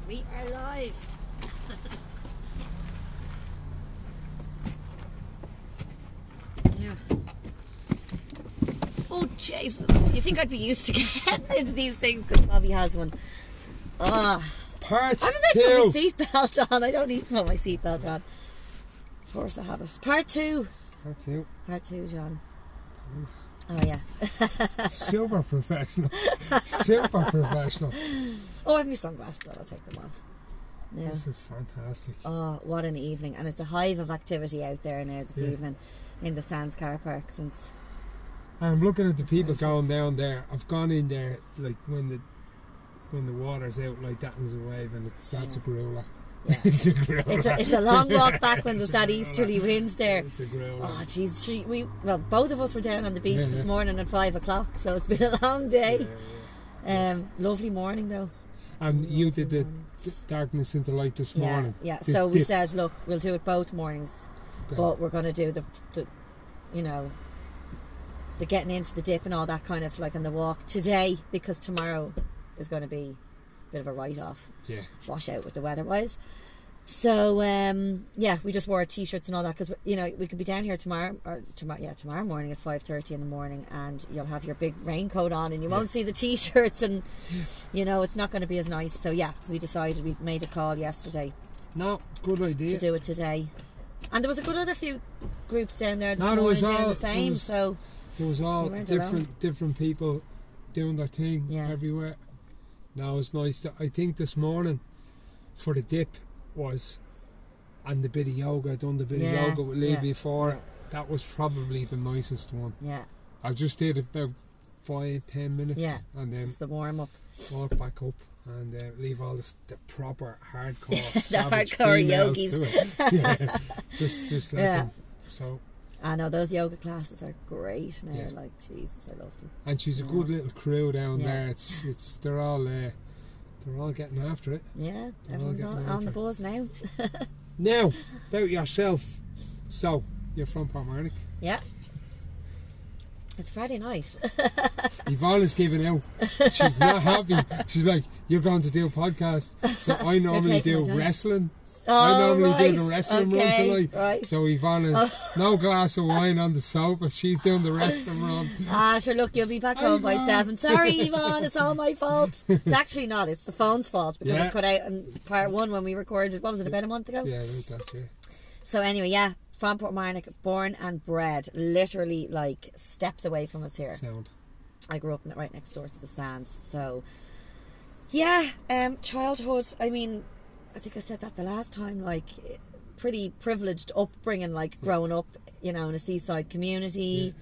We are live. Yeah. Oh, Jason. You think I'd be used to getting into these things because Bobby has one. Part two. I'm about to put my seatbelt on. I don't need to put my seatbelt on. Of course I have it. Part two. Part two, John. Oh, yeah. Super professional. Super professional. Oh, I have my sunglasses on. I'll take them off. Yeah. This is fantastic. Oh, what an evening. And it's a hive of activity out there now this evening in the Sands car park. Since I'm looking at the people going down there. I've gone in there like when the water's out like that and there's a wave, and that's a growler. Yeah. It's a growler. It's a long walk back when there's that easterly wind there. It's a growler. Oh jeez, both of us were down on the beach this morning at 5 o'clock, so it's been a long day. Lovely morning though. And you did the darkness into light this morning. Yeah. So we said, look, we'll do it both mornings, but we're going to do the the getting in for the dip and all that kind of like on the walk today, because tomorrow is going to be a bit of a write-off. Yeah. Wash out with the weather-wise. So we just wore t-shirts and all that because we could be down here tomorrow morning at 5:30 in the morning, and you'll have your big raincoat on and you won't see the t-shirts, and it's not going to be as nice. So we decided, we made a call yesterday. No, good idea to do it today, and there was a good other few groups down there this morning doing the same. So there was all different people doing their thing everywhere. Now it's nice. I think this morning for the dip was, and the bit of yoga, done the bit of yoga with Lee before, that was probably the nicest one. Yeah. I just did about 5-10 minutes and then just the warm up. Walk back up and leave all the proper hardcore the savage hardcore females yogis. to it. Just let them. So I know those yoga classes are great now. Like Jesus, I love them. And she's a good little crew down there. It's they're all getting after it. Yeah, everyone's on the buzz now. Now, about yourself. So, you're from Portmarnock? Yeah. It's Friday night. Yvonne's giving out. She's not happy. She's like, you're going to do a podcast. So I normally do wrestling. I normally do the wrestling run tonight. Right. So Yvonne is no glass of wine on the sofa. She's doing the wrestling run. Sure, look, you'll be back home by 7. Sorry, Yvonne, it's all my fault. It's actually not. It's the phone's fault, because I cut out in part 1 when we recorded. What was it, about a month ago? Yeah, like that, yeah. So anyway, from Portmarnock, born and bred, literally like steps away from us here. Sound. I grew up right next door to the Sands. So childhood, I mean, I think I said that the last time, like pretty privileged upbringing, like growing up, in a seaside community,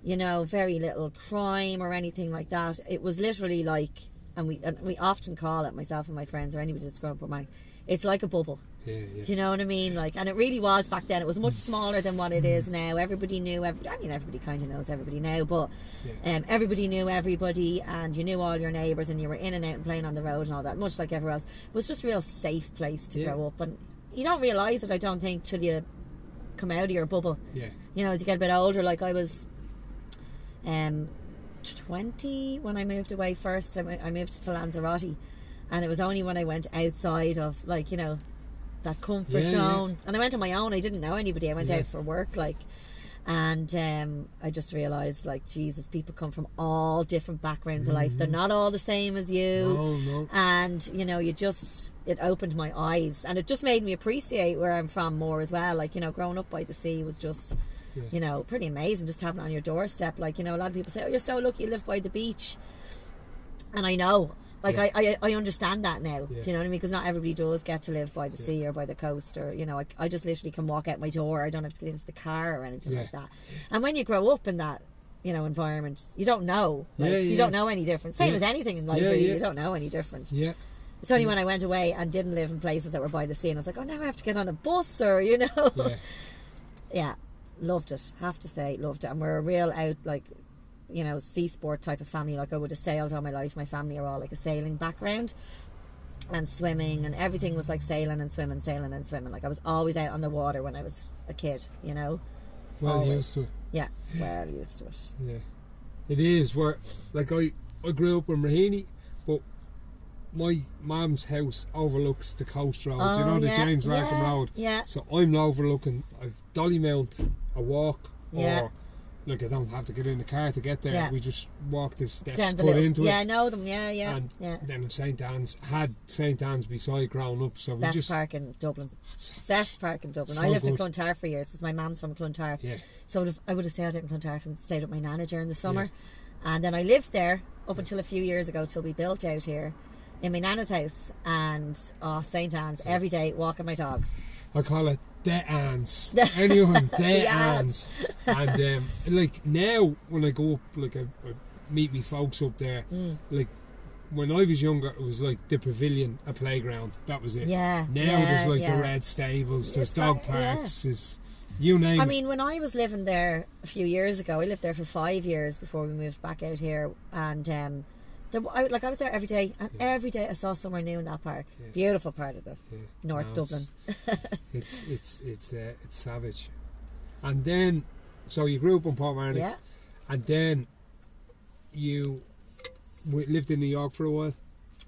very little crime or anything like that. It was literally like, and we often call it, myself and my friends or anybody that's grown up with mine, it's like a bubble. Yeah. Do you know what I mean? Like, and it really was back then. It was much smaller than what it is now. Everybody knew everybody kind of knows everybody now, but everybody knew everybody, and you knew all your neighbours, and you were in and out and playing on the road and all that, much like everywhere else. It was just a real safe place to grow up, and you don't realise it, I don't think, till you come out of your bubble. As you get a bit older. Like, I was 20 when I moved away first. I moved to Lanzarote, and it was only when I went outside of, like, that comfort zone, and I went on my own. I didn't know anybody. I went out for work, and I just realised, like, Jesus, people come from all different backgrounds of life. They're not all the same as you. No. And it opened my eyes, and it just made me appreciate where I'm from more as well. Like, growing up by the sea was just pretty amazing, just having it on your doorstep. Like, a lot of people say, oh, you're so lucky you live by the beach, and I know. Like, I understand that now. Do you know what I mean? Because not everybody does get to live by the sea or by the coast, or I just literally can walk out my door. I don't have to get into the car or anything like that. And when you grow up in that environment, you don't know. You don't know any different. Same as anything in life, really. You don't know any different. It's only when I went away and didn't live in places that were by the sea, and I was like, oh, now I have to get on a bus, or loved it. Have to say, loved it. And we're a real sea sport type of family. Like, I would have sailed all my life. My family are all like a sailing background, and swimming, and everything was like sailing and swimming. Like, I was always out on the water when I was a kid, Well used to it. Yeah, well used to it. Yeah. It is where, like, I grew up in Raheny, but my mum's house overlooks the coast road. You know, the James Rackham Road. Yeah. So I'm overlooking. I've Dollymount a walk, or like I don't have to get in the car to get there. We just walk the steps, cut into it. Yeah, I know them. Yeah. And then St Anne's had St Anne's beside growing up, so we best just park in Dublin. Best park in Dublin. So I lived in good. Clontarf for years because my mum's from Clontarf. Yeah. So I would have stayed out in Clontarf and stayed with my nana during the summer, and then I lived there up until a few years ago till we built out here in my nana's house, and St Anne's every day walking my dogs. I call it the Anns. Anyone, the Anns. And like now when I go up, like I meet me folks up there, like when I was younger it was like the pavilion, a playground, that was it. Now there's like the red stables, there's dog parks, there's you name it. I mean, when I was living there a few years ago, I lived there for 5 years before we moved back out here, and I was there every day, and every day I saw somewhere new in that park. Beautiful part of the North Dublin. It's savage. And then, so you grew up in Portmarnock, and then you lived in New York for a while.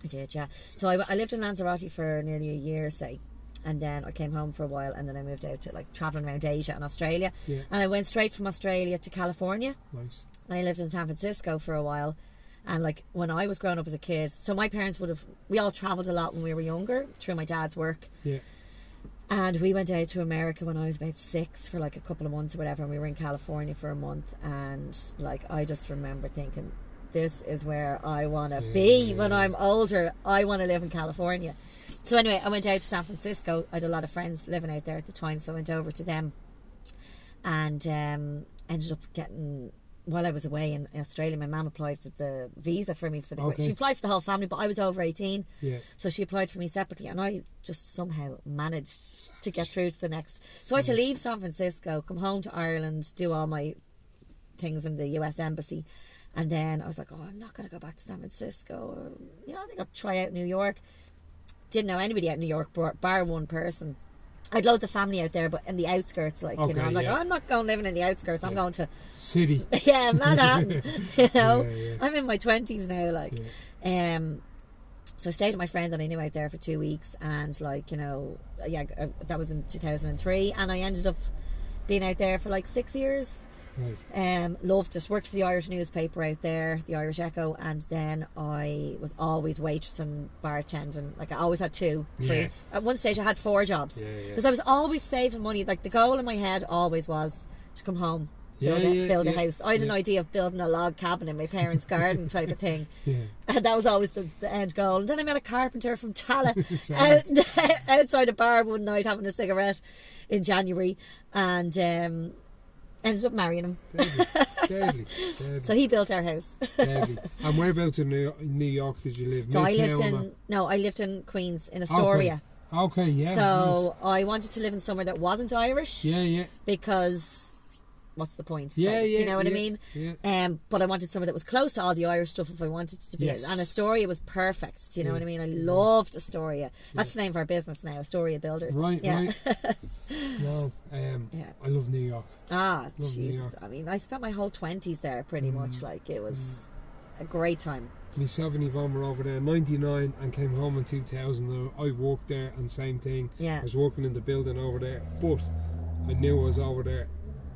I did, yeah. So I lived in Lanzarote for nearly a year, say, and then I came home for a while, and then I moved out to like travelling around Asia and Australia, and I went straight from Australia to California. Nice. And I lived in San Francisco for a while. And like when I was growing up as a kid, so my parents we all travelled a lot when we were younger through my dad's work. Yeah. And we went out to America when I was about 6 for like a couple of months or whatever, and we were in California for a month, and like I just remember thinking, this is where I want to be when I'm older. I want to live in California. So anyway, I went out to San Francisco. I had a lot of friends living out there at the time, so I went over to them, and ended up getting, while I was away in Australia, my mum applied for the visa for me for the. She applied for the whole family, but I was over 18, so she applied for me separately, and I just somehow managed to get through to the next. So I had to leave San Francisco, come home to Ireland, do all my things in the US Embassy, and then I was like, oh, I'm not going to go back to San Francisco. You know, I think I'll try out New York. Didn't know anybody out in New York, bar one person. I had loads of family out there, but in the outskirts, like, you know, I'm like, oh, I'm not going living in the outskirts. I'm going to city. Manhattan. You know, I'm in my 20s now, like. So I stayed with my friend that I knew out there for 2 weeks, and like, you know, that was in 2003, and I ended up being out there for like 6 years. Right. Loved it. Worked for the Irish newspaper out there, the Irish Echo, and then I was always waitressing, bartending. Like I always had 2, 3. At one stage I had 4 jobs because I was always saving money. Like the goal in my head always was to come home, build a house. I had an idea of building a log cabin in my parents' garden type of thing, and that was always the end goal. And then I met a carpenter from Tala outside a bar one night having a cigarette in January, and ended up marrying him. Deadly. So he built our house. Deadly. And whereabouts in New York did you live? So I lived in Queens, in Astoria. Okay, yeah. So nice. I wanted to live in somewhere that wasn't Irish. Yeah. Because what's the point? Yeah. Do you know what I mean? Yeah. But I wanted somewhere that was close to all the Irish stuff if I wanted to be. Yes. And Astoria was perfect. Do you know what I mean? I loved Astoria. That's the name of our business now, Astoria Builders. Right. No, I love New York. Jesus. I mean, I spent my whole 20s there pretty much. Like, it was a great time. Myself and Yvonne were over there in 99 and came home in 2000. I worked there and same thing. Yeah. I was working in the building over there, but I knew I was over there.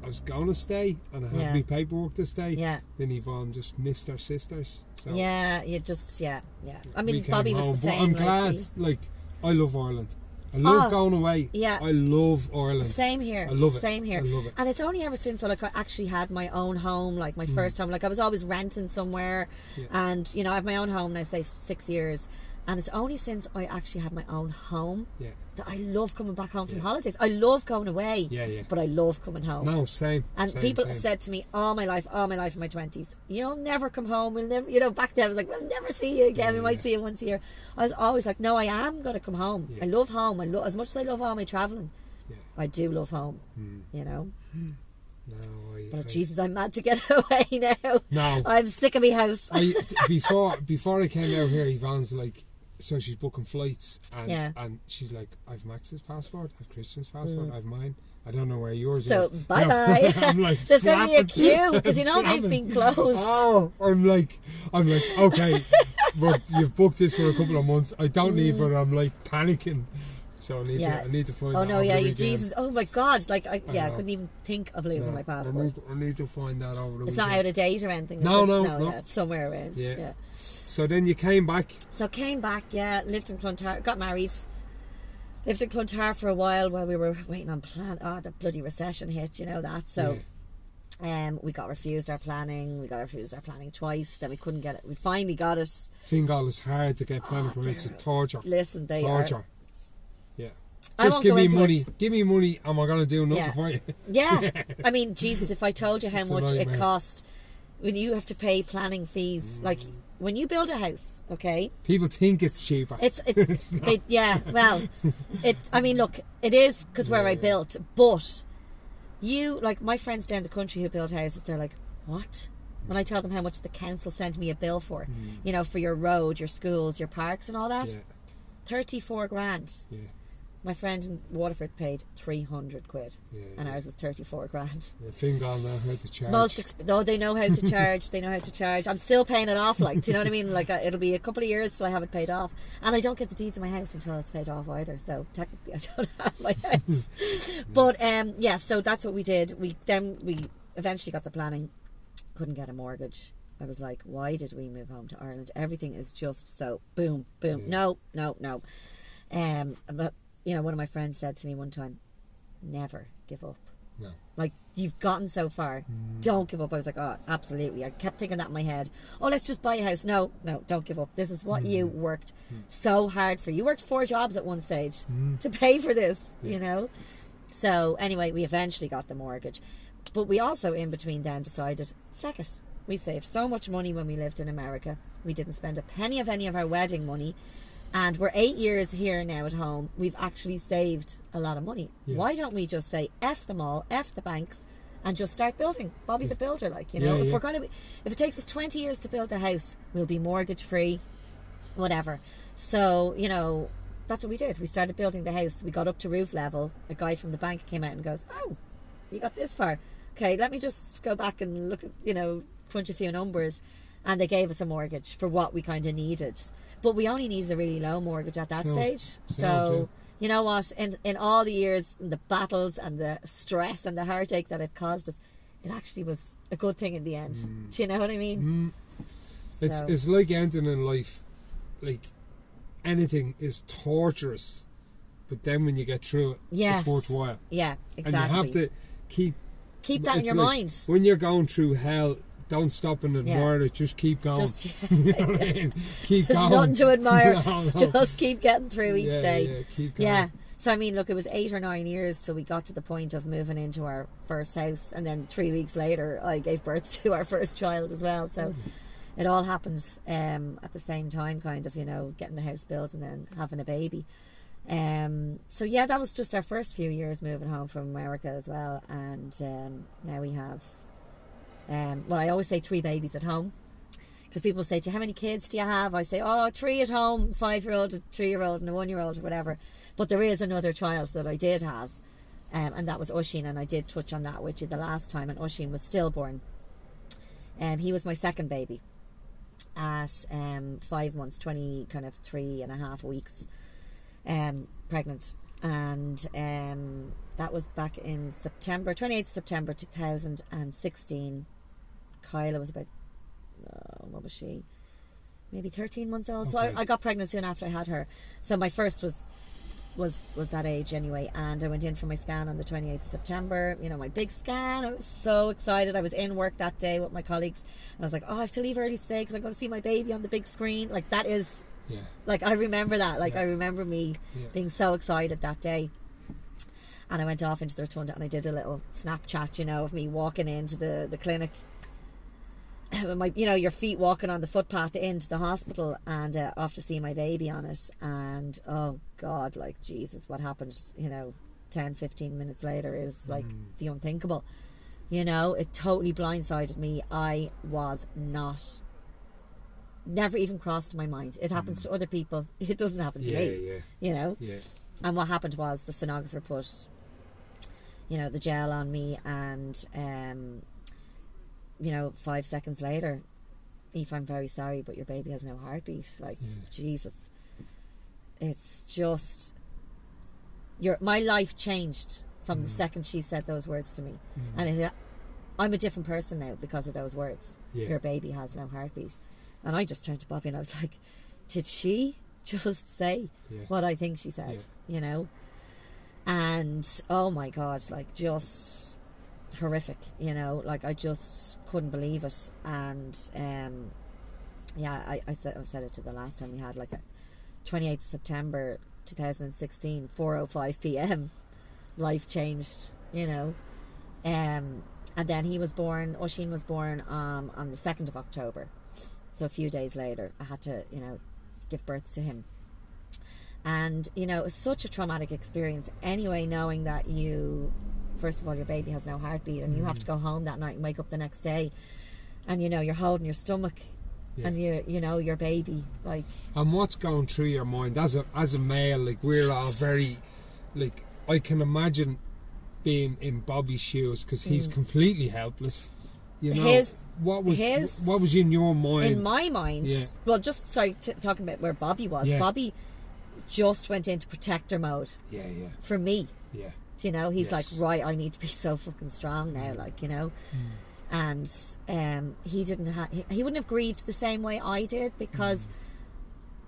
I was going to stay and I had my paperwork to stay. Yeah. Then Yvonne just missed her sisters. So I mean, Bobby was the same. But I'm glad. Like, I love Ireland. I love going away. Yeah. I love Ireland. Same here. I love it. Same here. I love it. And it's only ever since I actually had my own home, like my first home. Like I was always renting somewhere, and you know I have my own home now, say 6 years, and it's only since I actually had my own home that I love coming back home from holidays. I love going away, but I love coming home. No, same. And people said to me all my life in my 20s, you'll never come home. We'll never, you know, back then I was like, we'll never see you again. We might see you once a year. I was always like, no, I am going to come home. I love home. As much as I love all my travelling, I do love home. You know. No, Jesus, I'm mad to get away now. No, I'm sick of my house. Before I came out here, Yvonne's like, so she's booking flights, and she's like, I've Max's passport, I've Christian's passport, I've mine. I don't know where yours is. So bye bye. I'm like, there's going to be a queue because they've been closed. Oh, I'm like, okay, but you've booked this for a couple of months. I don't need, but I'm like panicking. So I need to find. Oh that no, over yeah, the Jesus! Oh my God! Like I couldn't even think of losing my passport. I need to find that over the weekend. It's not out of date or anything. No. Yeah, it's somewhere around. Yeah. So then you came back. Lived in Clontarf, got married. Lived in Clontarf for a while we were waiting on plan. Oh, the bloody recession hit, you know that. So, we got refused our planning. We got refused our planning twice. Then we couldn't get it. We finally got it. Fingal is hard to get planning for. It's a torture. Listen, they torture. Are. Yeah. Just give me money. Give me money, and we're gonna do nothing for you. Yeah. I mean, Jesus, if I told you how much it cost when you have to pay planning fees, like. When you build a house, okay? People think it's cheaper. It's I mean, look, it is because where I built, but like my friends down the country who build houses, they're like, what? When I tell them how much the council sent me a bill for, you know, for your road, your schools, your parks and all that, 34 grand. Yeah. My friend in Waterford paid 300 quid, and ours was 34 grand. Yeah, Fingal know how to charge. They know how to charge. They know how to charge. I'm still paying it off. Like, do you know what I mean? Like, it'll be a couple of years till I have it paid off, and I don't get the deeds of my house until it's paid off either. So technically, I don't have my house. But so that's what we did. We eventually got the planning. Couldn't get a mortgage. I was like, why did we move home to Ireland? Everything is just so boom, boom. Yeah. No. But you know, one of my friends said to me one time, never give up. No. Like, you've gotten so far. Don't give up. I was like, oh, absolutely. I kept thinking that in my head. Oh, let's just buy a house. No, don't give up. This is what you worked so hard for. You worked 4 jobs at one stage to pay for this, you know? So, anyway, we eventually got the mortgage. But we also, in between then, decided, feck it. We saved so much money when we lived in America. We didn't spend a penny of any of our wedding money. And we're 8 years here now at home. We've actually saved a lot of money. Yeah. Why don't we just say F them all, F the banks, and just start building? Bobby's a builder, like, you know. If we're going to if it takes us 20 years to build a house, we'll be mortgage free, whatever. So, you know, that's what we did. We started building the house. We got up to roof level. A guy from the bank came out and goes, oh, you got this far. Okay, let me just go back and look at, you know, crunch a few numbers. And they gave us a mortgage for what we kind of needed. But we only needed a really low mortgage at that stage. So, you know what? In all the years, the battles and the stress and the heartache that it caused us, it actually was a good thing in the end. Do you know what I mean? So. It's like anything in life. Like, anything is torturous. But then when you get through it, it's worthwhile. Yeah, exactly. And you have to keep that in your mind. When you're going through hell, don't stop and admire it. Just keep going. You know what I mean? Keep going. There's nothing to admire. No. Just keep getting through each day. Yeah, keep going. Yeah. So I mean, look, it was 8 or 9 years till we got to the point of moving into our first house, and then 3 weeks later, I gave birth to our first child as well. So it all happened at the same time, kind of, you know, getting the house built and then having a baby. So yeah, that was just our first few years moving home from America as well, and now we have. Well, I always say 3 babies at home, because people say to you, how many kids do you have? I say, 3 at home, 5-year-old, a 3-year-old and a 1-year-old or whatever. But there is another child that I did have, and that was Oisín, and I did touch on that with you the last time, and Oisín was stillborn. He was my second baby at 5 months, 3.5 weeks pregnant, and that was back in September, 28th September 2016. Kyla was about, what was she? Maybe 13 months old. Okay. So I got pregnant soon after I had her. So my first was that age anyway. And I went in for my scan on the 28th September. You know, my big scan. I was so excited. I was in work that day with my colleagues. And I was like, I have to leave early today because I'm going to see my baby on the big screen. Like, that is... Yeah. Like, I remember that. Like, I remember me being so excited that day. And I went off into the rotunda and I did a little Snapchat, you know, of me walking into the clinic. My, you know, your feet walking on the footpath into the hospital, and off to see my baby on it. And oh God, like, Jesus, what happened, you know, 10-15 minutes later is like the unthinkable. You know, it totally blindsided me. I was not never even crossed my mind. It happens to other people. It doesn't happen to me. You know? Yeah. And what happened was the sonographer put, you know, the gel on me, and, you know, 5 seconds later, Aoife, I'm very sorry, but your baby has no heartbeat. Like, Jesus. It's just... my life changed from the second she said those words to me. And I'm a different person now because of those words. Your baby has no heartbeat. And I just turned to Bobby and I was like, did she just say what I think she said? You know? And oh my God, like, just horrific, you know? Like, I just couldn't believe it. And I said it to the last time we had, like, 28th September 2016, 4:05 p.m. life changed, you know. And then he was born, Oisín was born on the 2nd of October. So a few days later, I had to, you know, give birth to him. And, you know, it was such a traumatic experience anyway, knowing that you, first of all, your baby has no heartbeat, and you have to go home that night and wake up the next day, and, you know, you're holding your stomach and you know, your baby, like. And what's going through your mind as a male? Like, we're all very, like, I can imagine being in Bobby's shoes because he's completely helpless. You know, what was in your mind? In my mind, well, just talking about where Bobby was. Bobby just went into protector mode. For me. You know, he's like, right, I need to be so fucking strong now, like, you know. And he wouldn't have grieved the same way I did because,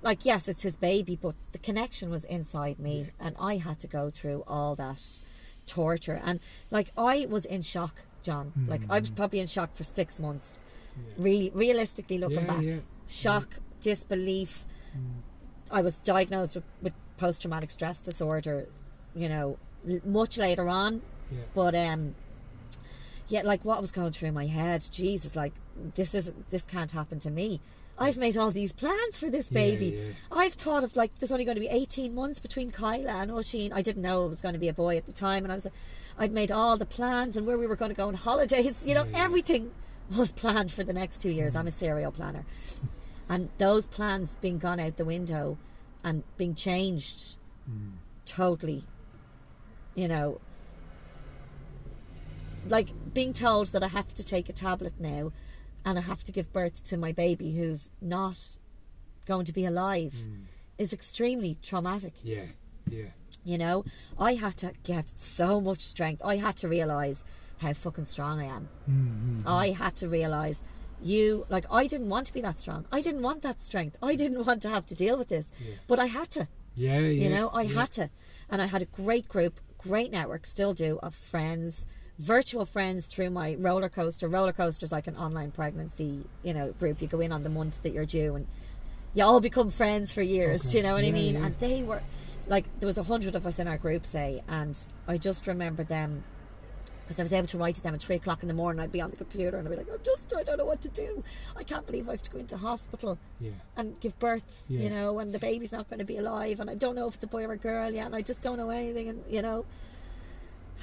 like, yes, it's his baby, but the connection was inside me, and I had to go through all that torture. And, like, I was in shock, John. Like, I was probably in shock for 6 months. Realistically looking back, shock, disbelief. I was diagnosed with post-traumatic stress disorder, you know, much later on. But like, what was going through my head? Jesus, like, this can't happen to me. I've made all these plans for this baby. I've thought of, like, there's only going to be 18 months between Kyla and Oisín. I didn't know it was going to be a boy at the time, and I was like, I'd made all the plans and where we were going to go on holidays. You know, everything was planned for the next 2 years. I'm a serial planner. And those plans being gone out the window and being changed totally, you know, like being told that I have to take a tablet now and I have to give birth to my baby who's not going to be alive is extremely traumatic. You know, I had to get so much strength. I had to realise how fucking strong I am. I had to realise like, I didn't want to be that strong. I didn't want that strength. I didn't want to have to deal with this. But I had to. You know, I had to. And I had a great group, great network, still do, of friends, virtual friends through my roller coaster. Roller coaster's like an online pregnancy, you know, group. You go in on the month that you're due and you all become friends for years. Do you know what I mean? And they were, like, there was 100 of us in our group, say, and I just remember them, because I was able to write to them at 3 o'clock in the morning. I'd be on the computer and I'd be like, I don't know what to do. I can't believe I have to go into hospital and give birth, you know, and the baby's not going to be alive, and I don't know if it's a boy or a girl yet, and I just don't know anything, and, you know.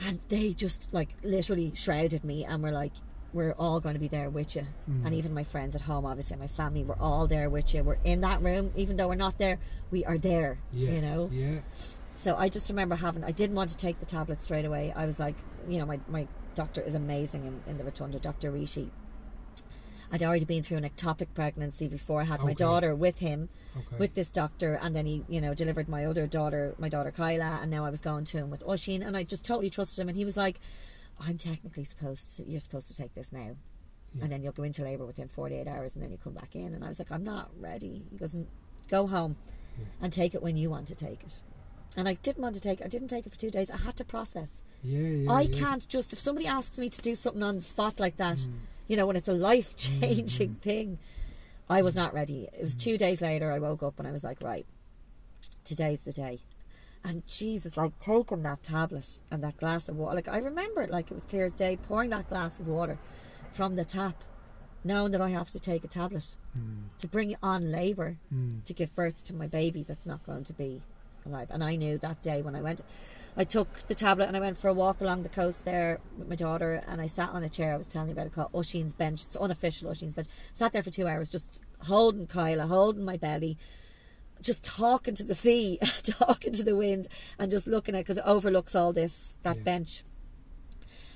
And they just, like, literally shrouded me and were like, we're all going to be there with you. And even my friends at home, obviously, my family, we're all there with you. We're in that room. Even though we're not there, we are there, you know. So I just remember I didn't want to take the tablet straight away. I was like, you know, my doctor is amazing in the Rotunda, Dr. Rishi. I'd already been through an ectopic pregnancy before I had my daughter with him, with this doctor, and then he, you know, delivered my other daughter, my daughter Kyla, and now I was going to him with Oisín, and I just totally trusted him, and he was like, I'm technically you're supposed to take this now, and then you'll go into labour within 48 hours, and then you come back in. And I was like, I'm not ready. He goes, go home and take it when you want to take it. And I didn't want to take it. I didn't take it for 2 days. I had to process. I can't just, if somebody asks me to do something on the spot like that, you know, when it's a life-changing thing, I was not ready. It was 2 days later, I woke up and I was like, right, today's the day. And Jesus, like, taking that tablet and that glass of water, like, I remember it like it was clear as day, pouring that glass of water from the tap, knowing that I have to take a tablet to bring on labour to give birth to my baby that's not going to be alive. And I knew that day when I took the tablet and I went for a walk along the coast there with my daughter, and I sat on a chair. I was telling you about it, called Oisín's Bench. It's unofficial Oisín's Bench. Sat there for 2 hours just holding Kyla, holding my belly, just talking to the sea, talking to the wind, and just looking at, because it overlooks all that bench.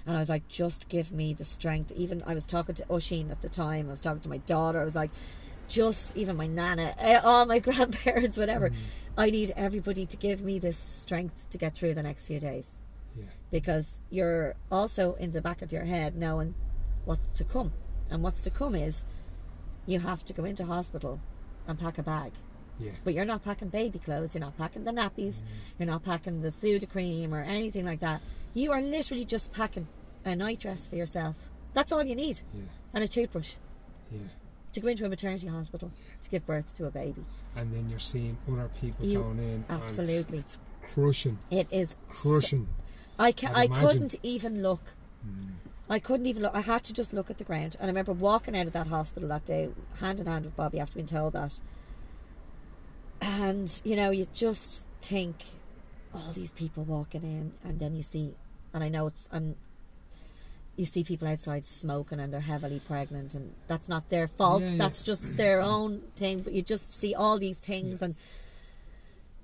And I was like, just give me the strength. Even I was talking to Oisín at the time, I was talking to my daughter, I was like, just even my nana, all my grandparents, whatever, I need everybody to give me this strength to get through the next few days. Because you're also in the back of your head knowing what's to come. And what's to come is you have to go into hospital and pack a bag. But you're not packing baby clothes, you're not packing the nappies, you're not packing the Sudocrem or anything like that. You are literally just packing a night dress for yourself. That's all you need. And a toothbrush. To go into a maternity hospital to give birth to a baby. And then you're seeing other people going in. Absolutely. It's crushing. It is crushing. I couldn't even look. I couldn't even look. I had to just look at the ground. And I remember walking out of that hospital that day, hand in hand with Bobby, after being told that. And, you know, you just think, all these people walking in, and then you see, and I know you see people outside smoking and they're heavily pregnant, and that's not their fault, that's just their own thing, but you just see all these things, and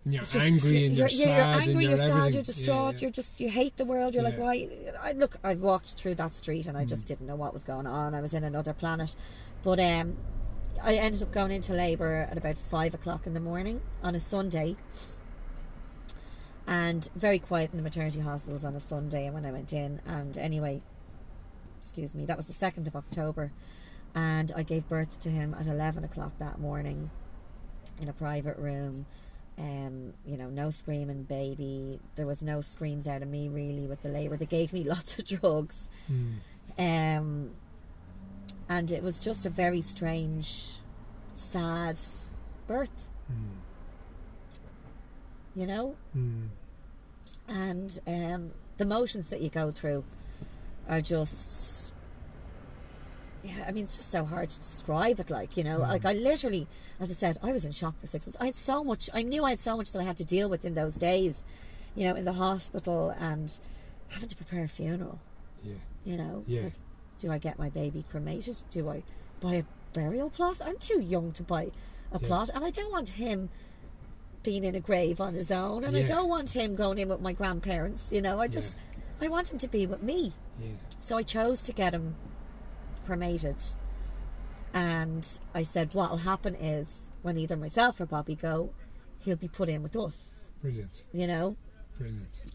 you're angry, and you're sad, you're angry, you're sad, everything. you're distraught, you hate the world, you're like, why? Look, I've walked through that street and I just didn't know what was going on. I was in another planet. But I ended up going into labour at about 5 o'clock in the morning on a Sunday, and very quiet in the maternity hospitals on a Sunday. And when I went in, and anyway, excuse me, that was the 2nd of October, and I gave birth to him at 11 o'clock that morning in a private room. You know, no screaming baby, there was no screams out of me really with the labour. They gave me lots of drugs, and it was just a very strange, sad birth. You know? And the emotions that you go through are just, I mean, it's just so hard to describe it, like, you know. Like, I literally, as I said, I was in shock for 6 months. I knew I had so much that I had to deal with in those days, you know, in the hospital, and having to prepare a funeral. You know? Like, do I get my baby cremated? Do I buy a burial plot? I'm too young to buy a plot, and I don't want him being in a grave on his own, and I don't want him going in with my grandparents, you know. I want him to be with me. So I chose to get him cremated, and I said what'll happen is when either myself or Bobby go, he'll be put in with us. Brilliant. You know? Brilliant.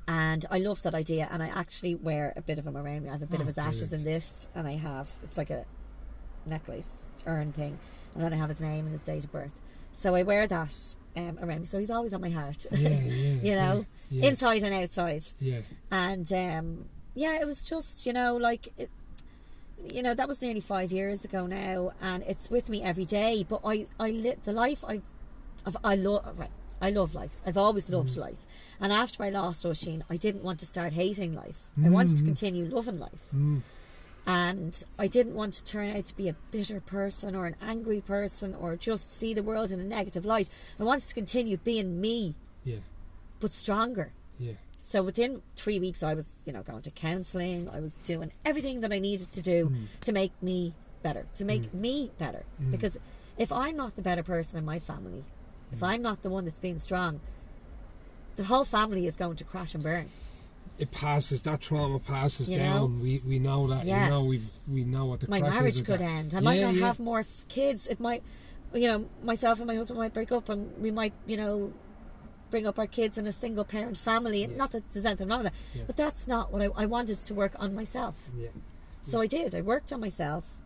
And I loved that idea, and I actually wear a bit of him around me. I have a bit of his ashes in this, and I have, it's like a necklace urn thing, and then I have his name and his date of birth. So I wear that around me, so he's always on my heart. You know, inside and outside. And it was just, you know, like it, you know, that was nearly 5 years ago now, and it's with me every day. But I lit the life I love life. I've always loved life. And after I lost Oisín, I didn't want to start hating life. I wanted to continue loving life. And I didn't want to turn out to be a bitter person or an angry person or just see the world in a negative light. I wanted to continue being me, but stronger. So within 3 weeks, I was, you know, going to counselling. I was doing everything that I needed to do to make me better, Because if I'm not the better person in my family, if I'm not the one that's being strong, the whole family is going to crash and burn. It passes, that trauma passes down. We know that. You know, we know what the my crack marriage is could end. I might not have more kids. It might, you know, myself and my husband might break up, and we might, you know, bring up our kids in a single parent family. Not that there's anything wrong with that, but that's not what I wanted to work on myself. So I did. I worked on myself,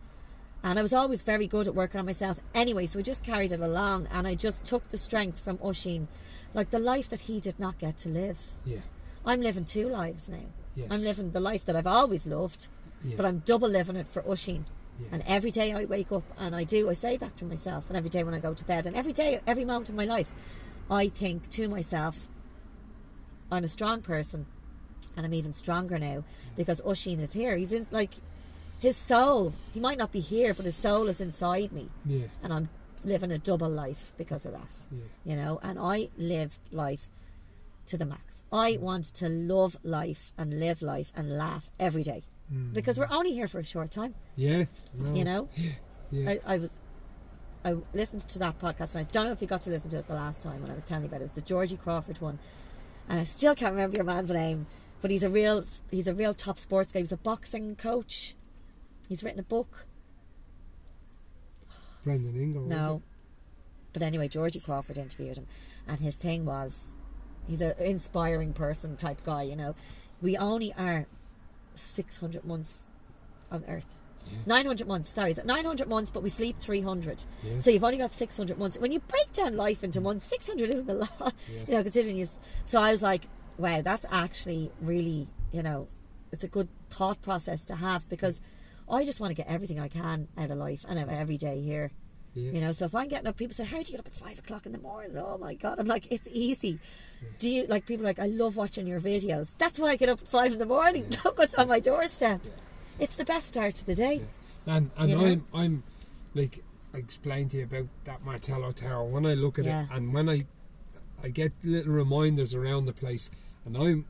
and I was always very good at working on myself anyway, so I just carried it along, and I just took the strength from Oisín, like the life that he did not get to live. I'm living 2 lives now. I'm living the life that I've always loved, but I'm double living it for Oisín. And every day I wake up and I say that to myself, and every day when I go to bed, and every day, every moment of my life, I think to myself, I'm a strong person, and I'm even stronger now because Oisín is here. He's in, like, his soul, he might not be here, but his soul is inside me, and I'm living a double life because of that. You know, and I live life to the max. I want to love life and live life and laugh every day, because we're only here for a short time. You know, I listened to that podcast, and I don't know if you got to listen to it the last time when I was telling you about it. It was the Georgie Crawford one, and I still can't remember your man's name, but he's a real top sports guy. He was a boxing coach. He's written a book. Brendan Ingle. No, but anyway, Georgie Crawford interviewed him, and his thing was, he's an inspiring person type guy. You know, we only are 600 months on Earth. 900 months, sorry, 900 months, but we sleep 300. So you've only got 600 months. When you break down life into months, 600 isn't a lot, you know, considering you. So I was like, wow, that's actually really, you know, it's a good thought process to have, because I just want to get everything I can out of life and out of every day here. You know, so if I'm getting up, people say, how do you get up at 5 o'clock in the morning? Oh my God. I'm like, it's easy. Do you, like, people are like, I love watching your videos. That's why I get up at 5 in the morning. Look what's on my doorstep. It's the best start to the day. And I'm like, I explained to you about that Martello Tower. When I look at it, and when I get little reminders around the place, and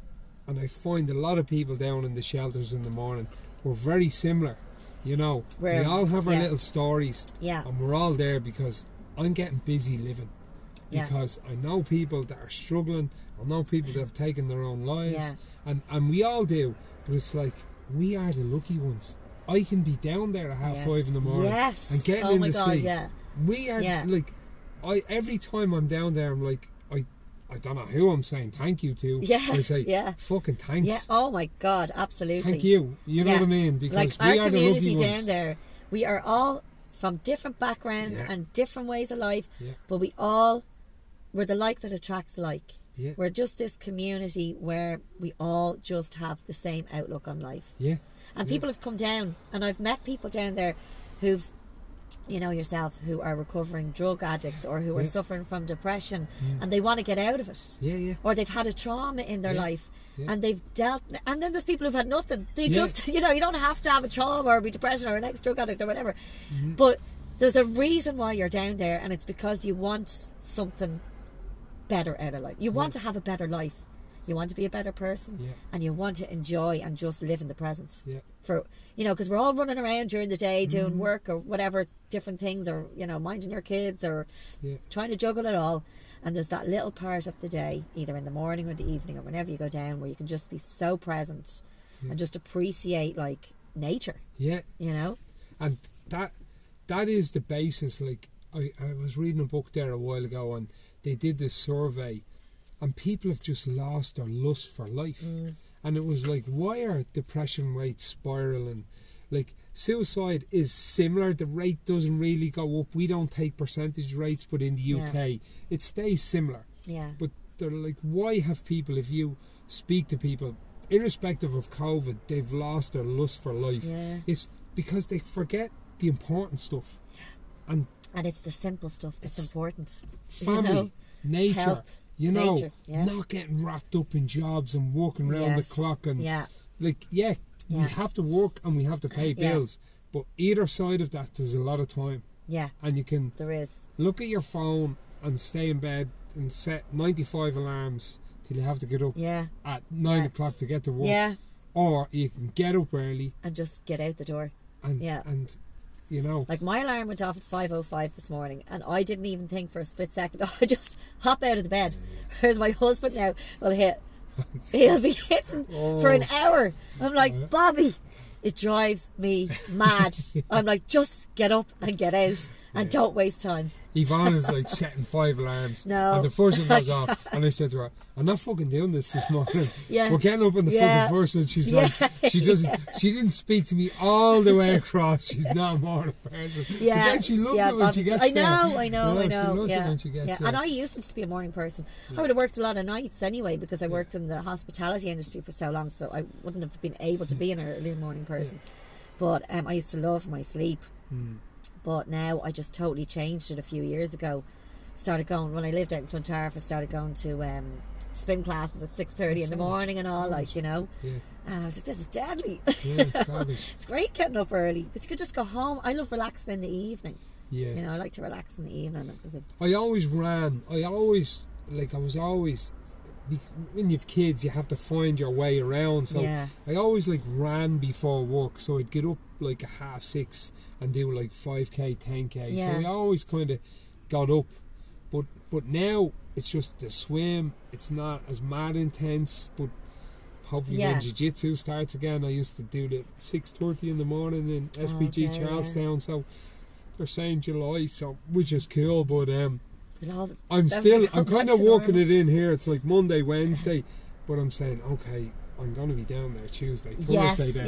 I find a lot of people down in the shelters in the morning, we're very similar. You know, we all have our little stories, and we're all there because I'm getting busy living. Because I know people that are struggling, I know people that have taken their own lives, and we all do. But it's like, we are the lucky ones. I can be down there at 5:30 in the morning and getting in the sea. We are like, every time I'm down there, I'm like, I don't know who I'm saying thank you to. I say, fucking thanks. Oh my God, absolutely. Thank you. You know what I mean? Because like, we are the lucky ones. Our community down there, we are all from different backgrounds and different ways of life, but we're the like that attracts like. We're just this community where we all just have the same outlook on life. And people have come down, and I've met people down there who've, you know yourself, who are recovering drug addicts or who are suffering from depression, and they want to get out of it. Or they've had a trauma in their life, and they've dealt. And then there's people who've had nothing. They just, you know, you don't have to have a trauma or be depression or an ex-drug addict or whatever. But there's a reason why you're down there, and it's because you want something better out of life. You want to have a better life. You want to be a better person, and you want to enjoy and just live in the present. For, you know, because we're all running around during the day doing work or whatever, different things, or, you know, minding your kids or trying to juggle it all. And there's that little part of the day, either in the morning or the evening or whenever you go down, where you can just be so present and just appreciate, like, nature. You know, and that is the basis. Like, I was reading a book there a while ago, and they did this survey, and people have just lost their lust for life. And it was like, why are depression rates spiraling? Like, suicide is similar. The rate doesn't really go up. We don't take percentage rates, but in the UK it stays similar. But they're like, why have people, if you speak to people, irrespective of COVID, they've lost their lust for life? It's because they forget the important stuff. And it's the simple stuff that's important. Family, you know, nature, health, you know, not getting wrapped up in jobs and working around the clock. And like, we have to work and we have to pay bills. But either side of that, there's a lot of time. And you can look at your phone and stay in bed and set 95 alarms till you have to get up at 9 o'clock to get to work. Or you can get up early and just get out the door. And you know, like, my alarm went off at 5:05 this morning, and I didn't even think for a split second. I just hop out of the bed. Whereas my husband now will he'll be hitting for an hour. I'm like, Bobby, it drives me mad. I'm like, just get up and get out and don't waste time. Yvonne is like setting 5 alarms. And the first one goes off, and I said to her, I'm not fucking doing this morning. We're getting up on the fucking first, and she's like, she didn't speak to me all the way across. She's not a morning person. But then she loves it when she gets there. I know. She loves it when she gets there. And I used to be a morning person. I would have worked a lot of nights anyway, because I worked in the hospitality industry for so long, so I wouldn't have been able to be an early morning person. But I used to love my sleep. But now I just totally changed it a few years ago. Started going, when I lived out in Clontarf, I started going to spin classes at 6:30 in the morning and all, like, you know. And I was like, this is deadly. It's great getting up early, because you could just go home. I love relaxing in the evening. You know, I like to relax in the evening. I always ran. I was always when you've kids, you have to find your way around. So I always like ran before work, so I'd get up like at 6:30 and do like 5k, 10k. So I always kind of got up. But now it's just the swim. It's not as mad intense, but hopefully when jiu-jitsu starts again, I used to do it at 6:30 in the morning in SPG Charlestown. So they're saying July, so which is cool. But I'm kind of working it in here. It's like Monday, Wednesday, but I'm saying, okay, I'm going to be down there Tuesday, Thursday. Then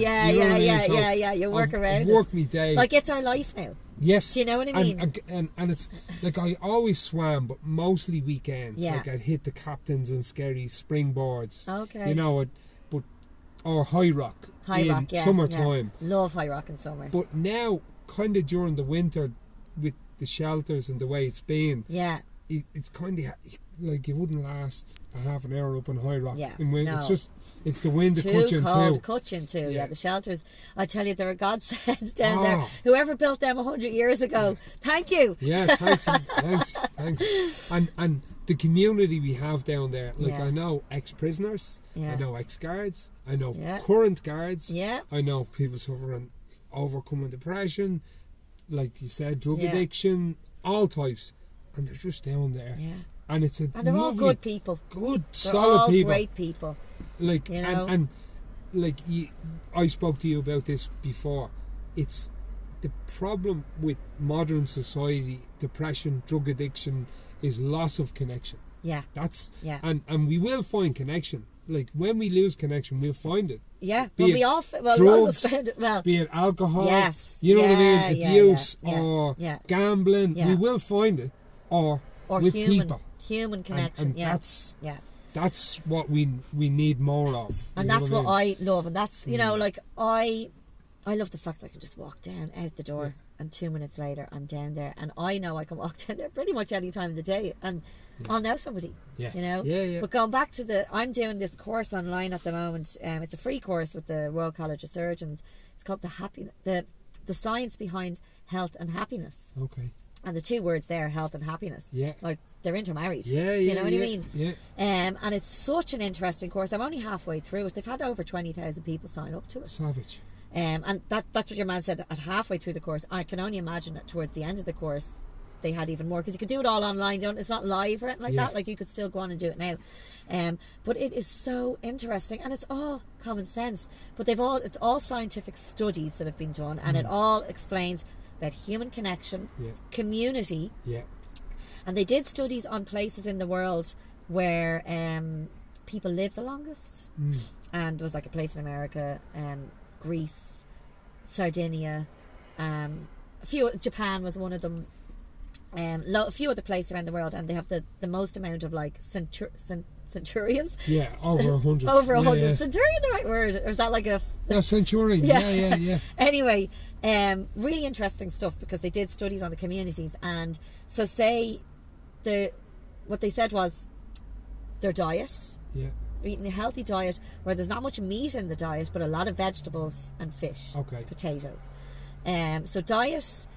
You work around it. Work me day. Like it's our life now. Yes. Do you know what I mean? And it's like I always swam, but mostly weekends. Like I'd hit the Captains and Skerry springboards. Okay. You know, or High Rock in summertime. Love High Rock in summer. But now, kind of during the winter, with the shelters and the way it's been, it's kind of like you wouldn't last a half an hour up on High Rock. Yeah, it's the wind that cuts you in two. Cut you in two. Yeah, the shelters. I tell you, they're a godsend down there. Whoever built them 100 years ago, thank you. Yeah, thanks. And the community we have down there, like I know ex-prisoners, I know ex-guards, I know current guards, I know people suffering overcoming depression, like you said, drug addiction, all types, and they're just down there. Yeah. And they're all good people. Solid people. Great people. Like, you know? and like I spoke to you about this before. It's the problem with modern society, depression, drug addiction, is loss of connection. Yeah. And we will find connection. Like when we lose connection, we'll find it. Yeah. Be it drugs, be it alcohol. Yes. You know what I mean? Abuse or gambling. We will find it. Or with people. Human connection. And that's what we need more of. And that's what I love. And that's, you know, like I love the fact that I can just walk down out the door and 2 minutes later I'm down there, and I know I can walk down there pretty much any time of the day and I'll know somebody. You know? But going back to I'm doing this course online at the moment. It's a free course with the Royal College of Surgeons. It's called the Science Behind Health and Happiness. Okay. And the two words there, health and happiness. Yeah. Like they're intermarried. Do you know what I mean? Yeah. And it's such an interesting course. I'm only halfway through it. They've had over 20,000 people sign up to it. Savage. And that's what your man said at halfway through the course. I can only imagine that towards the end of the course they had even more, because you could do it all online. It's not live or anything like that. Like you could still go on and do it now. But it is so interesting, and it's all common sense. But it's all scientific studies that have been done, and it all explains about human connection, community. Yeah. And they did studies on places in the world where people live the longest. And there was like a place in America, Greece, Sardinia, Japan was one of them, a few other places around the world, and they have the most amount of like centurions. Yeah, over 100. Over 100. Yeah. Centurion the right word? Or is that like a... No, centurion. Yeah. Anyway, really interesting stuff, because they did studies on the communities. And so say what they said was their diet. Yeah. Eating a healthy diet where there's not much meat in the diet, but a lot of vegetables and fish. Okay. Potatoes. So diet...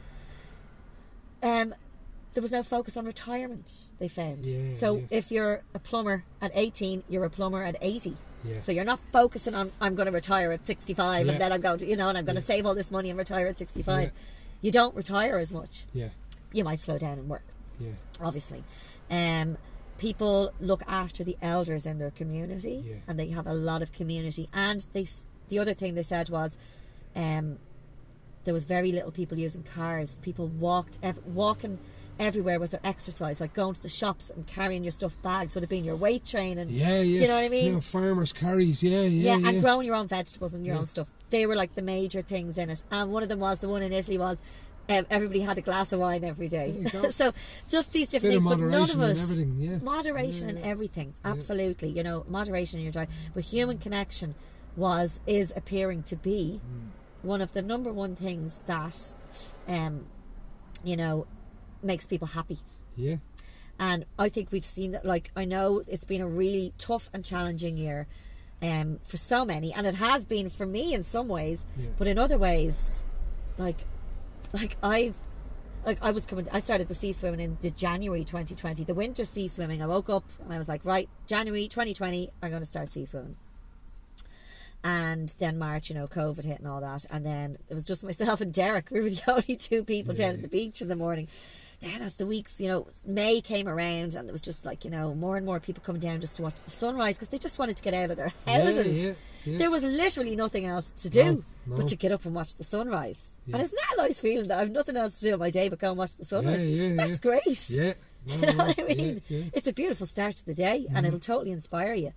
there was no focus on retirement, they found. If you're a plumber at 18, you're a plumber at 80. So you're not focusing on, I'm going to retire at 65 and then I'm going to, and I'm going to save all this money and retire at 65. You don't retire as much. You might slow down and work. Obviously. People look after the elders in their community, and they have a lot of community. And the other thing they said was, there was very little people using cars. People walking everywhere was their exercise, like going to the shops and carrying your stuffed bags would have been your weight training. Do you know what I mean? Farmers' carries, and growing your own vegetables and your own stuff. They were like the major things in it. And one of them was, the one in Italy was, everybody had a glass of wine every day. So just these different things, but none of it. Moderation in everything, absolutely. Moderation in your diet. But human connection is appearing to be one of the number one things that makes people happy. And I think we've seen that. Like, I know it's been a really tough and challenging year for so many, and it has been for me in some ways, but in other ways, like I've like I started the sea swimming in January 2020, the winter sea swimming. I woke up and I was like, right, January 2020, I'm going to start sea swimming. And then March, you know, COVID hit and all that, and then it was just myself and Derek. We were the only two people down at the beach in the morning. Then as the weeks, you know, May came around, and it was just like, you know, more and more people coming down just to watch the sunrise, because they just wanted to get out of their houses. There was literally nothing else to do but to get up and watch the sunrise. And isn't that a nice feeling that I've nothing else to do on my day but go and watch the sunrise? That's great. Do you know what I mean? It's a beautiful start to the day, and it'll totally inspire you.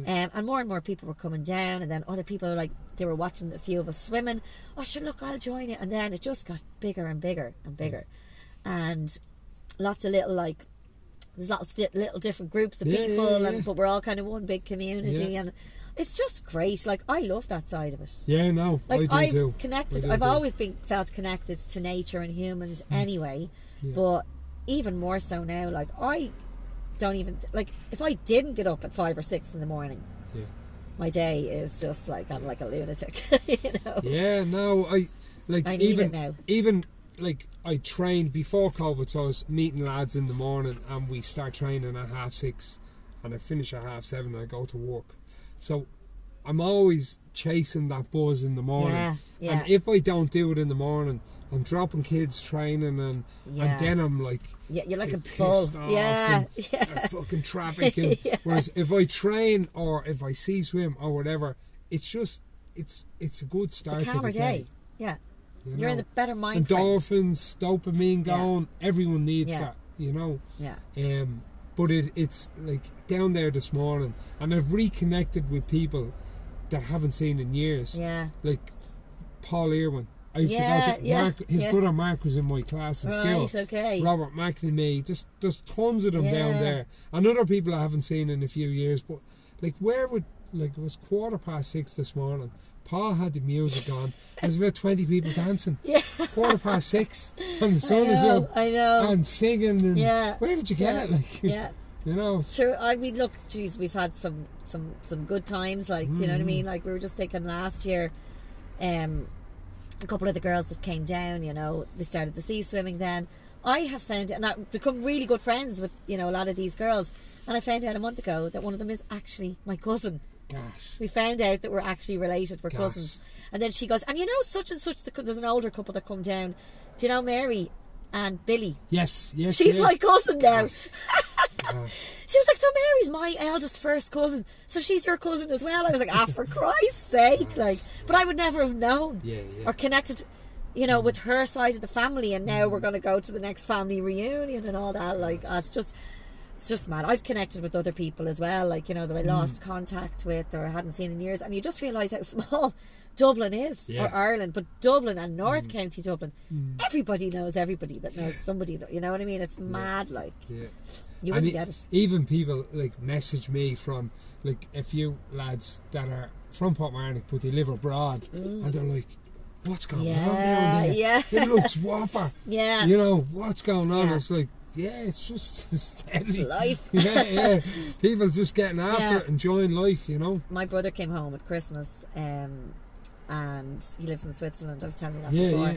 And more and more people were coming down, and then other people were like, they were watching a few of us swimming. Oh, sure, look, I'll join you. And then it just got bigger and bigger and bigger. And lots of little, like, there's lots of little different groups of people, and but we're all kind of one big community, and it's just great. Like, I love that side of it. Yeah, no, like, I do I've always felt connected to nature and humans anyway, but even more so now. Like, I don't even, like, if I didn't get up at 5 or 6 in the morning, my day is just like, I'm like a lunatic. You know? Yeah, no, I need it now. Even like, I trained before COVID, so I was meeting lads in the morning, and we start training at 6:30, and I finish at 7:30, and I go to work. So I'm always chasing that buzz in the morning. And if I don't do it in the morning, I'm dropping kids training, and then I'm like, you're like a bull. Fucking traffic. And whereas if I train, or if I sea swim or whatever, it's just it's a good start to the day. You're in a better mind frame. Endorphins, dopamine going. Everyone needs that, you know. But it's like down there this morning, and I've reconnected with people that I haven't seen in years. Like Paul Irwin. I used to go to Mark, his brother Mark was in my class in school. Robert McNamee, just there's tons of them down there, and other people I haven't seen in a few years. But like, it was 6:15 this morning. Paul had the music on. There's about 20 people dancing. 6:15, and the sun is up. I know. And singing. And where did you get it? Like, you know. Sure. I mean, look, geez, we've had some good times. Like, do you know what I mean? Like, we were just thinking last year, a couple of the girls that came down, you know, they started the sea swimming then. I have found, and I've become really good friends with, you know, a lot of these girls, and I found out a month ago that one of them is actually my cousin. We found out that we're actually related, we're cousins. And then she goes, and you know, such and such, there's an older couple that come down. Do you know Mary and Billy? Yes. She's my cousin now. She was like, so Mary's my eldest first cousin, so she's your cousin as well. I was like, for Christ's sake. Like, but I would never have known or connected, you know, with her side of the family, and now we're going to go to the next family reunion and all that. Like, it's just mad. I've connected with other people as well, like, you know, that I lost contact with or I hadn't seen in years, and you just realise how small Dublin is, or Ireland, but Dublin and North County Dublin, everybody knows everybody that knows somebody, that, you know what I mean? It's mad, like. You wouldn't get it. Even people like message me from like a few lads that are from Portmarnock but they live abroad, and they're like, what's going on down there? It looks whopper. You know, what's going on? It's like, it's just steady. It's life. People just getting after it, enjoying life, you know. My brother came home at Christmas, and he lives in Switzerland. I was telling you that before.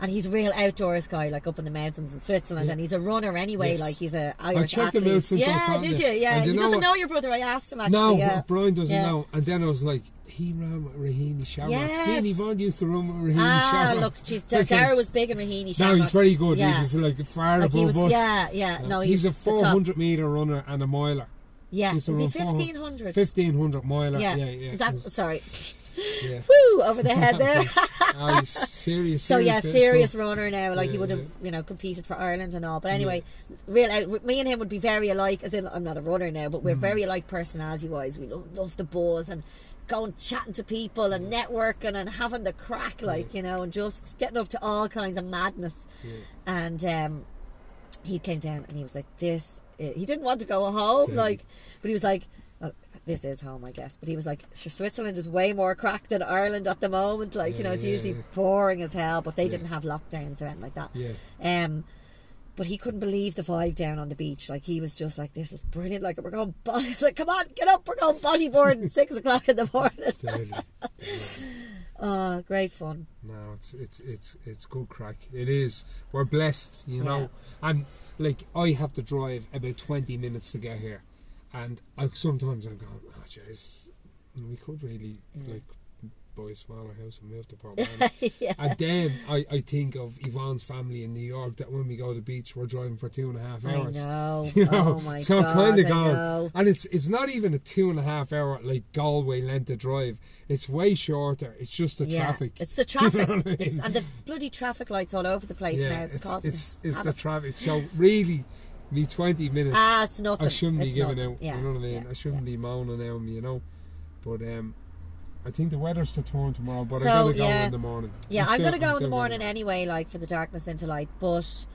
And he's a real outdoors guy, like up in the mountains in Switzerland, and he's a runner anyway, like he's a Irish athlete. I checked him out since I was did you? Yeah, he doesn't know your brother. I asked him actually. No, Brian doesn't know. And then I was like, he ran with Raheny Shamrocks. Me and Yvonne used to run with Raheny Shamrocks. Look, Dara was big in Raheny Shamrocks. No, he's very good. He was like far above us. No, he's a 400 metre runner and a miler. Is he 1500? 1500 miler. Yeah. Is that sorry? Woo, over the head there. Serious runner now. Like, he would have, you know, competed for Ireland and all. But anyway, me and him would be very alike. As in, I'm not a runner now, but we're very alike personality wise. We love the buzz and going chatting to people and networking and having the crack, like, you know, and just getting up to all kinds of madness. And he came down and he was like, he didn't want to go home, like, but he was like, well, this is home, I guess. But he was like, Switzerland is way more crack than Ireland at the moment. Like, you know, it's usually boring as hell, but they didn't have lockdowns or anything like that. But he couldn't believe the vibe down on the beach. Like, he was just like, this is brilliant. Like, we're going body. I was like, come on, get up. We're going bodyboarding 6 o'clock in the morning. Oh, great fun. No, it's good crack. It is. We're blessed, you know. And like, I have to drive about 20 minutes to get here, and sometimes I'm going, oh jeez, we could really like buy a smaller house and move to Portland. And then I think of Yvonne's family in New York, that when we go to the beach we're driving for 2.5 hours. I know. You know? Oh my so God, I'm kind of I going, know. and it's not even a 2.5 hour like Galway length of drive. It's way shorter. It's just the traffic. It's the traffic. You know what I mean? And the bloody traffic lights all over the place now. It's the traffic. So really, me 20 minutes. It's nothing. I shouldn't be giving nothing. out. You know what I mean? I shouldn't be moaning out, you know. But I think the weather's to turn tomorrow, but I'm going to go in the morning. Yeah, I'm going to go in the morning anyway, like for the darkness into light. But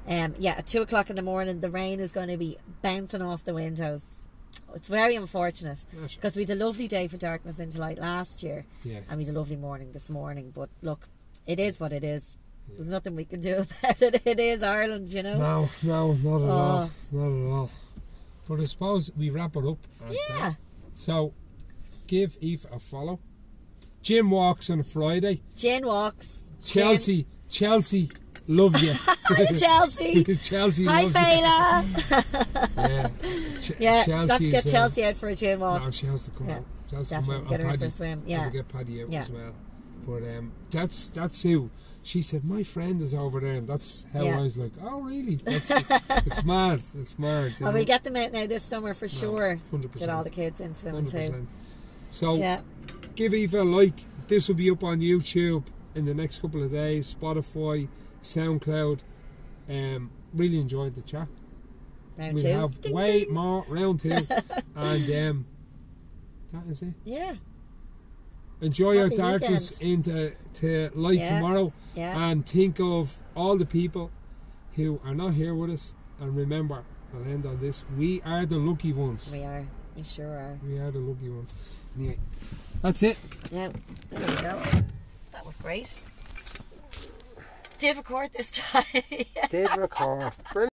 at 2 o'clock in the morning, the rain is going to be bouncing off the windows. It's very unfortunate because we had a lovely day for darkness into light last year, and we had a lovely morning this morning. But look, it is what it is. There's nothing we can do about it. It is Ireland, you know. No, not at all. Not at all. But I suppose we wrap it up. Yeah. So, give Eve a follow. Gin walks on a Friday. Gin walks. Chelsea, love you. Hi, Chelsea. Chelsea. Hi, Fela. Let's get Chelsea out for a gin walk. No, she has to come out. She has to come out. Get her in for a swim. Has to get Paddy out as well. But that's who. She said, my friend is over there, and that's how I was like, oh really? It's mad. It's mad. Well, we'll get them out now this summer for sure. 100%. Get all the kids in swimming 100%. Too. So give Eva a like. This will be up on YouTube in the next couple of days. Spotify, SoundCloud. Really enjoyed the chat. Round 2. We'll have way more round 2. And that is it. Yeah. Enjoy our darkness into light tomorrow. Yeah. And think of all the people who are not here with us. And remember, I'll end on this. We are the lucky ones. We are. We sure are. We are the lucky ones. Anyway, that's it. Yeah, there we go. That was great. Did record this time. Did record. Brilliant.